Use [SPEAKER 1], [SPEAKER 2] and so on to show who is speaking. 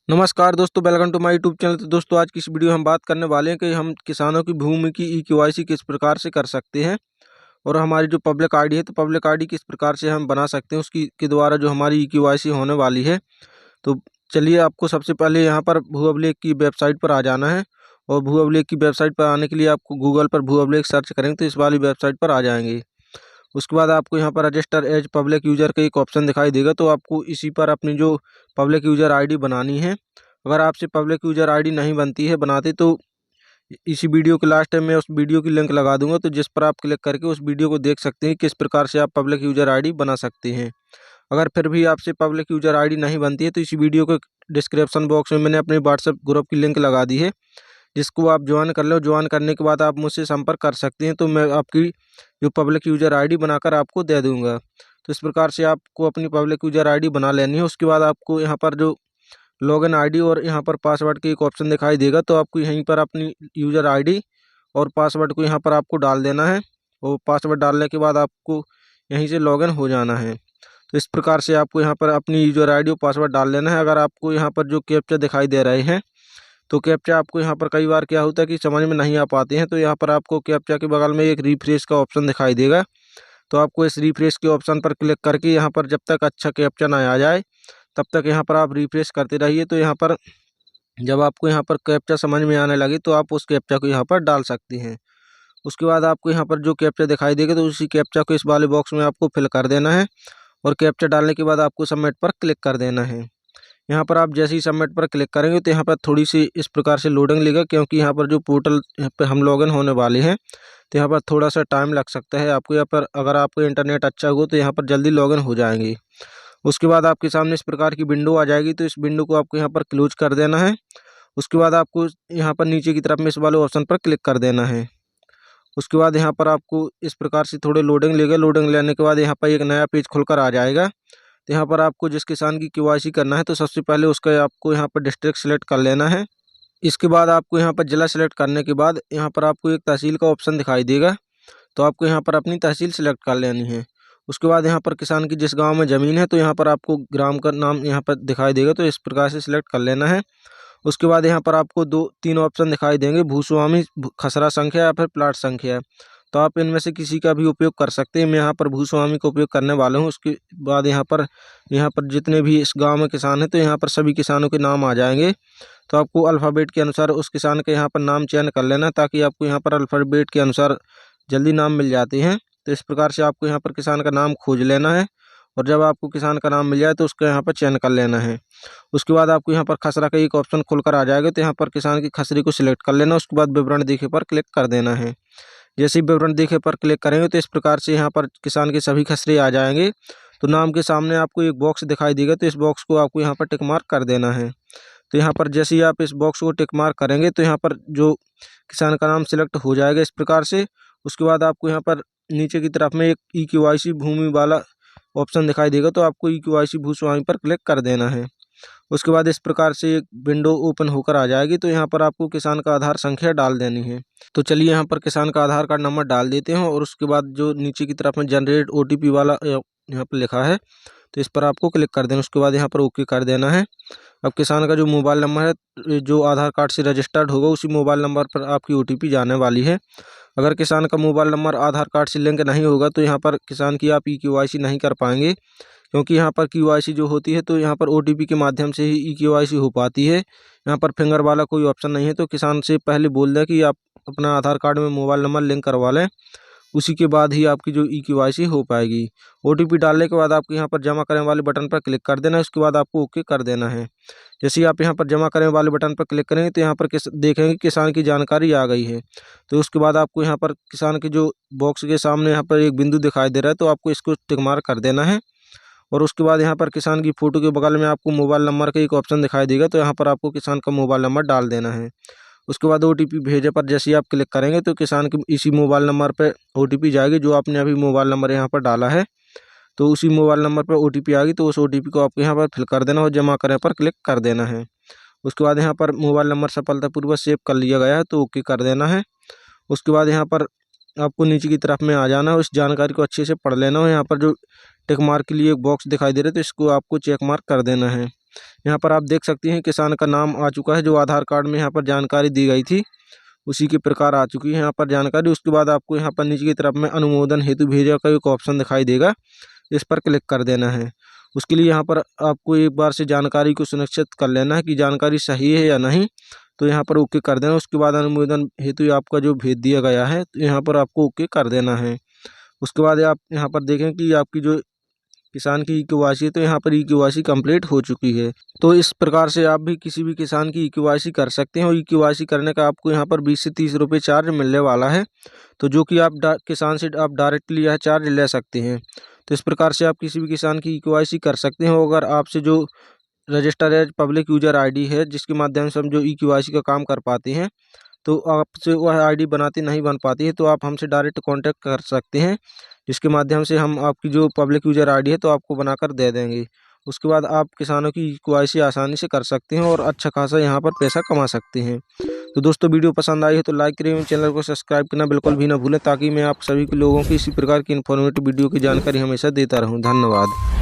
[SPEAKER 1] नमस्कार दोस्तों, welcome to my YouTube channel. तो दोस्तों, आज की इस वीडियो में हम बात करने वाले हैं कि हम किसानों की भूमि की ई-केवाईसी किस प्रकार से कर सकते हैं और हमारी जो पब्लिक आईडी है तो पब्लिक आईडी किस प्रकार से हम बना सकते हैं उसकी के द्वारा जो हमारी ई-केवाईसी होने वाली है। तो चलिए, आपको सबसे पहले यहाँ पर भू अभिलेख की वेबसाइट पर आ जाना है और भू अभिलेख की वेबसाइट पर आने के लिए आपको गूगल पर भू अभिलेख सर्च करेंगे तो इस वाली वेबसाइट पर आ जाएंगे। उसके बाद आपको यहाँ पर रजिस्टर एज पब्लिक यूज़र का एक ऑप्शन दिखाई देगा, तो आपको इसी पर अपनी जो पब्लिक यूज़र आईडी बनानी है। अगर आपसे पब्लिक यूज़र आईडी नहीं बनती है बनाते तो इसी वीडियो के लास्ट में मैं उस वीडियो की लिंक लगा दूंगा, तो जिस पर आप क्लिक करके उस वीडियो को देख सकते हैं किस प्रकार से आप पब्लिक यूज़र आईडी बना सकते हैं। अगर फिर भी आपसे पब्लिक यूज़र आईडी नहीं बनती है तो इसी वीडियो के डिस्क्रिप्शन बॉक्स में मैंने अपने व्हाट्सएप ग्रुप की लिंक लगा दी है, जिसको आप ज्वाइन कर लो। ज्वाइन करने के बाद आप मुझसे संपर्क कर सकते हैं, तो मैं आपकी जो पब्लिक यूज़र आईडी बनाकर आपको दे दूंगा। तो इस प्रकार से आपको अपनी पब्लिक यूज़र आईडी बना लेनी है। उसके बाद आपको यहाँ पर जो लॉगिन आईडी और यहाँ पर पासवर्ड की एक ऑप्शन दिखाई देगा, तो आपको यहीं पर अपनी यूज़र आईडी और पासवर्ड को यहाँ पर आपको डाल देना है और पासवर्ड डालने के बाद आपको यहीं से लॉगिन हो जाना है। तो इस प्रकार से आपको यहाँ पर अपनी यूज़र आईडी और पासवर्ड डाल लेना है। अगर आपको यहाँ पर जो कैप्चा दिखाई दे रहे हैं तो कैप्चा आपको यहाँ पर कई बार क्या होता है कि समझ में नहीं आ पाते हैं, तो यहाँ पर आपको कैप्चा के बगल में एक रिफ्रेश का ऑप्शन दिखाई देगा। तो आपको इस रिफ्रेश के ऑप्शन पर क्लिक करके यहाँ पर जब तक अच्छा कैप्चा ना आ जाए तब तक यहाँ पर आप रिफ्रेश करते रहिए। तो यहाँ पर जब आपको यहाँ पर कैप्चा समझ में आने लगे तो आप उस कैप्चा को यहाँ पर डाल सकते हैं। उसके बाद आपको यहाँ पर जो कैप्चा दिखाई देगा तो उसी कैप्चा को इस वाले बॉक्स में आपको फिल कर देना है और कैप्चा डालने के बाद आपको सबमिट पर क्लिक कर देना है। यहाँ पर आप जैसे ही सबमिट पर क्लिक करेंगे तो यहाँ पर थोड़ी सी इस प्रकार से लोडिंग लेगा, क्योंकि यहाँ पर जो पोर्टल यहाँ पर हम लॉगिन होने वाले हैं तो यहाँ पर थोड़ा सा टाइम लग सकता है आपको। यहाँ पर अगर आपको इंटरनेट अच्छा हो तो यहाँ पर जल्दी लॉगिन हो जाएंगे। उसके बाद आपके सामने इस प्रकार की विंडो आ जाएगी, तो इस विंडो को आपको यहाँ पर क्लोज कर देना है। उसके बाद आपको यहाँ पर नीचे की तरफ में इस वाले ऑप्शन पर क्लिक कर देना है। उसके बाद यहाँ पर आपको इस प्रकार से थोड़े लोडिंग लेगा। लोडिंग लेने के बाद यहाँ पर एक नया पेज खुलकर आ जाएगा। तो यहाँ पर आपको जिस किसान की केवाईसी करना है तो सबसे पहले उसका आपको यहाँ पर डिस्ट्रिक्ट सेलेक्ट कर लेना है। इसके बाद आपको यहाँ पर जिला सेलेक्ट करने के बाद यहाँ पर आपको एक तहसील का ऑप्शन दिखाई देगा, तो आपको यहाँ पर अपनी तहसील सेलेक्ट कर लेनी है। उसके बाद यहाँ पर किसान की जिस गांव में ज़मीन है तो यहाँ पर आपको ग्राम का नाम यहाँ पर दिखाई देगा, तो इस प्रकार से सिलेक्ट कर लेना है। उसके बाद यहाँ पर आपको दो तीन ऑप्शन दिखाई देंगे, भूस्वामी खसरा संख्या या फिर प्लाट संख्या। तो आप इनमें से किसी का भी उपयोग कर सकते हैं। मैं यहाँ पर भूस्वामी का उपयोग करने वाला हूँ। उसके बाद यहाँ पर जितने भी इस गाँव में किसान हैं तो यहाँ पर सभी किसानों के नाम आ जाएंगे। तो आपको अल्फ़ाबेट के अनुसार उस किसान के यहाँ पर नाम चयन कर लेना, ताकि आपको यहाँ पर अल्फ़ाबेट के अनुसार जल्दी नाम मिल जाते हैं। तो इस प्रकार से आपको यहाँ पर किसान का नाम खोज लेना है और जब आपको किसान का नाम मिल जाए तो उसका यहाँ पर चयन कर लेना है। उसके बाद आपको यहाँ पर खसरा का एक ऑप्शन खुलकर आ जाएगा, तो यहाँ पर किसान की खसरे को सिलेक्ट कर लेना। उसके बाद विवरण देखे पर क्लिक कर देना है। जैसे ही विवरण देखे पर क्लिक करेंगे तो इस प्रकार से यहाँ पर किसान के सभी खसरे आ जाएंगे। तो नाम के सामने आपको एक बॉक्स दिखाई देगा, तो इस बॉक्स को आपको यहाँ पर टिक मार्क कर देना है। तो यहाँ पर जैसे ही आप इस बॉक्स को टिक मार्क करेंगे तो यहाँ पर जो किसान का नाम सिलेक्ट हो जाएगा इस प्रकार से। उसके बाद आपको यहाँ पर नीचे की तरफ में एक ई-केवाईसी भूमि वाला ऑप्शन दिखाई देगा, तो आपको ई-केवाईसी भूस्वामी पर क्लिक कर देना है। उसके बाद इस प्रकार से एक विंडो ओपन होकर आ जाएगी, तो यहाँ पर आपको किसान का आधार संख्या डाल देनी है। तो चलिए, यहाँ पर किसान का आधार कार्ड नंबर डाल देते हैं और उसके बाद जो नीचे की तरफ में जनरेट OTP वाला यहाँ पर लिखा है तो इस पर आपको क्लिक कर देना। उसके बाद यहाँ पर ओके कर देना है। अब किसान का जो मोबाइल नंबर है जो आधार कार्ड से रजिस्टर्ड होगा उसी मोबाइल नंबर पर आपकी OTP जाने वाली है। अगर किसान का मोबाइल नंबर आधार कार्ड से लिंक नहीं होगा तो यहाँ पर किसान की आप ई-केवाईसी नहीं कर पाएंगे, क्योंकि यहाँ पर केवाईसी जो होती है तो यहाँ पर OTP के माध्यम से ही ई-केवाईसी हो पाती है। यहाँ पर फिंगर वाला कोई ऑप्शन नहीं है। तो किसान से पहले बोल दें कि आप अपना आधार कार्ड में मोबाइल नंबर लिंक करवा लें, उसी के बाद ही आपकी जो ई-केवाईसी हो पाएगी। OTP डालने के बाद आपको यहाँ पर जमा करने वाले बटन पर क्लिक कर देना है। उसके बाद आपको ओके कर देना है। जैसे ही आप यहाँ पर जमा करने वाले बटन पर क्लिक करेंगे तो यहाँ पर देखेंगे किसान की जानकारी आ गई है। तो उसके बाद आपको यहाँ पर किसान के जो बॉक्स के सामने यहाँ पर एक बिंदु दिखाई दे रहा है, तो आपको इसको टिक मार्क कर देना है। और उसके बाद यहाँ पर किसान की फ़ोटो के बगल में आपको मोबाइल नंबर का एक ऑप्शन दिखाई देगा, तो यहाँ पर आपको किसान का मोबाइल नंबर डाल देना है। उसके बाद OTP भेजे पर जैसे ही आप क्लिक करेंगे तो किसान के इसी मोबाइल नंबर पर OTP जाएगी, जो आपने अभी मोबाइल नंबर यहाँ पर डाला है। तो उसी मोबाइल नंबर पर OTP आ गई, तो उस OTP को आपको यहाँ पर फिल कर देना और जमा करने पर क्लिक कर देना है। उसके बाद यहाँ पर मोबाइल नंबर सफलतापूर्वक सेव कर लिया गया है, तो ओके कर देना है। उसके बाद यहाँ पर आपको नीचे की तरफ में आ जाना है, उस जानकारी को अच्छे से पढ़ लेना है। यहाँ पर जो टिक मार्क के लिए एक बॉक्स दिखाई दे रहा है तो इसको आपको चेक मार्क कर देना है। यहाँ पर आप देख सकते हैं किसान का नाम आ चुका है, जो आधार कार्ड में यहाँ पर जानकारी दी गई थी उसी के प्रकार आ चुकी है यहाँ पर जानकारी। उसके बाद आपको यहाँ पर नीचे की तरफ में अनुमोदन हेतु भेजा का एक ऑप्शन दिखाई देगा, इस पर क्लिक कर देना है। उसके लिए यहाँ पर आपको एक बार से जानकारी को सुनिश्चित कर लेना है कि जानकारी सही है या नहीं, तो यहाँ पर ओके कर देना। उसके बाद अनुमोदन हेतु आपका जो भेज दिया गया है तो यहाँ पर आपको ओके कर देना है। उसके बाद आप यहाँ पर देखें कि आपकी जो किसान की ई-केवाईसी है तो यहाँ पर ई-केवाईसी कंप्लीट हो चुकी है। तो इस प्रकार से आप भी किसी भी किसान की ई-केवाईसी कर सकते हैं और ई-केवाईसी करने का आपको यहाँ पर 20 से 30 रुपये चार्ज मिलने वाला है, तो जो कि आप किसान से आप डायरेक्टली यह चार्ज ले सकते हैं। तो इस प्रकार से आप किसी भी किसान की ई-केवाईसी कर सकते हैं। अगर आपसे जो register as public user ID है, जिसके माध्यम से हम जो ई-केवाईसी का काम कर पाते हैं, तो आपसे वह आईडी बनाती नहीं बन पाती है तो आप हमसे डायरेक्ट कांटेक्ट कर सकते हैं, जिसके माध्यम से हम आपकी जो पब्लिक यूजर आईडी है तो आपको बनाकर दे देंगे। उसके बाद आप किसानों की ई-केवाईसी आसानी से कर सकते हैं और अच्छा खासा यहाँ पर पैसा कमा सकते हैं। तो दोस्तों, वीडियो पसंद आई है तो लाइक करें, चैनल को सब्सक्राइब करना बिल्कुल भी ना भूलें, ताकि मैं आप सभी लोगों की इसी प्रकार की इन्फॉर्मेटिव वीडियो की जानकारी हमेशा देता रहूँ। धन्यवाद।